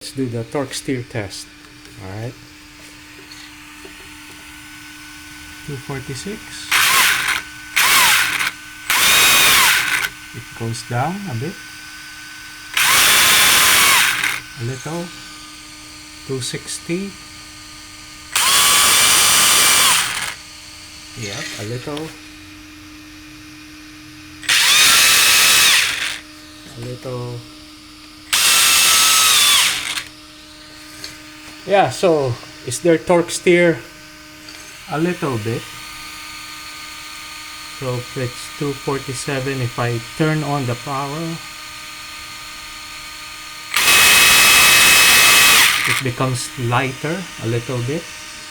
Let's do the torque steer test. Alright. 246. It goes down a bit. A little. 260. Yep, a little. A little. Yeah, so is there torque steer? A little bit. So if it's 247, if I turn on the power, it becomes lighter a little bit,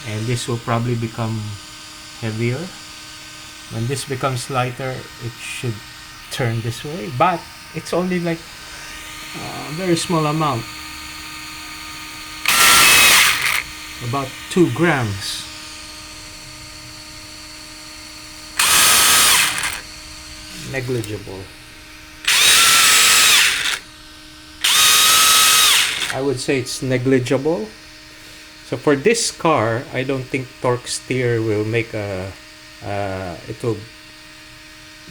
and this will probably become heavier. When this becomes lighter, it should turn this way, but it's only like a very small amount, about 2 grams. Negligible. I would say it's negligible. So for this car, I don't think torque steer will make a it will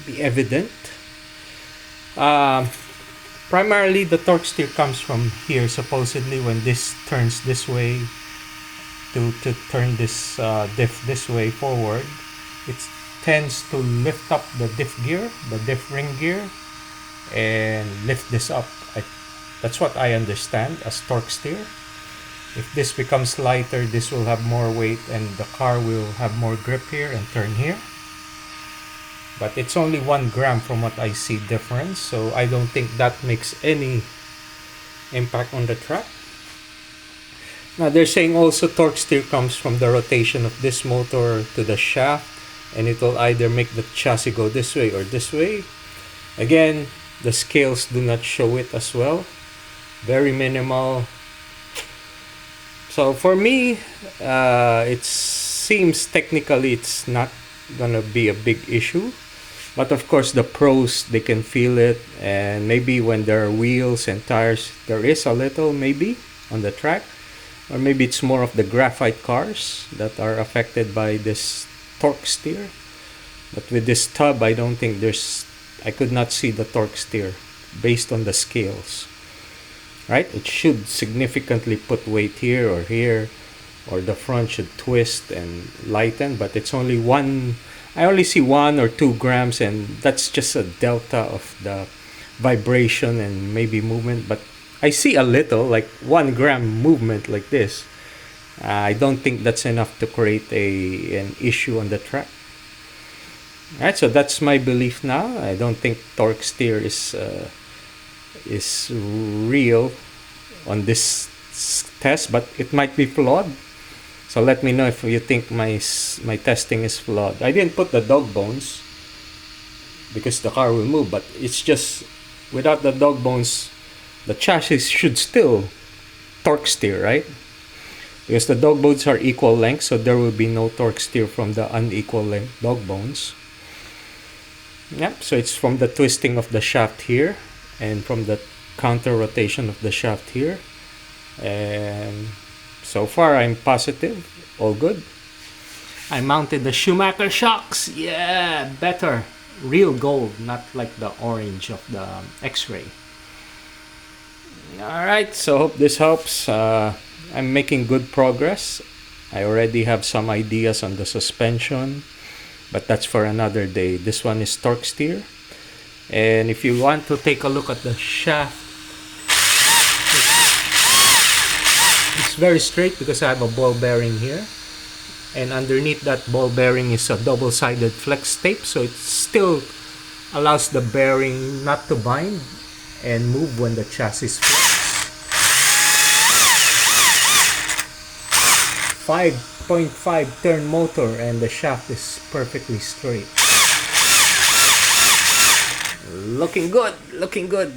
be evident. Primarily the torque steer comes from here, supposedly, when this turns this way to turn this diff this way forward. It tends to lift up the diff gear, the diff ring gear, and lift this up. That's what I understand as torque steer. If this becomes lighter, this will have more weight and the car will have more grip here and turn here. But it's only 1 gram from what I see difference, so I don't think that makes any impact on the track. Now they're saying also torque steer comes from the rotation of this motor to the shaft, and it will either make the chassis go this way or this way. Again, the scales do not show it as well. Very minimal. So for me, it seems technically it's not gonna be a big issue. But of course the pros, they can feel it, and maybe when there are wheels and tires, there is a little maybe on the track. Or maybe it's more of the graphite cars that are affected by this torque steer. But with this tub, I don't think I could not see the torque steer based on the scales. Right? It should significantly put weight here, or the front should twist and lighten, but it's only I only see 1 or 2 grams, and that's just a delta of the vibration and maybe movement. But I see a little, like 1 gram movement like this. I don't think that's enough to create an issue on the track. Alright, so that's my belief now. I don't think torque steer is real on this test, but it might be flawed. So let me know if you think my testing is flawed. I didn't put the dog bones because the car will move, but it's just without the dog bones, the chassis should still torque steer, right? Because the dog bones are equal length, so there will be no torque steer from the unequal length dog bones. Yep, so it's from the twisting of the shaft here and from the counter rotation of the shaft here. And so far I'm positive, all good. I mounted the Schumacher shocks. Yeah, better. Real gold, not like the orange of the X-ray. Alright, so hope this helps. I'm making good progress. I already have some ideas on the suspension, but that's for another day. This one is torque steer. And if you want to take a look at the shaft, it's very straight because I have a ball bearing here. And underneath that ball bearing is a double-sided flex tape, so it still allows the bearing not to bind and move when the chassis flex. 5.5 turn motor, and the shaft is perfectly straight. Looking good, looking good.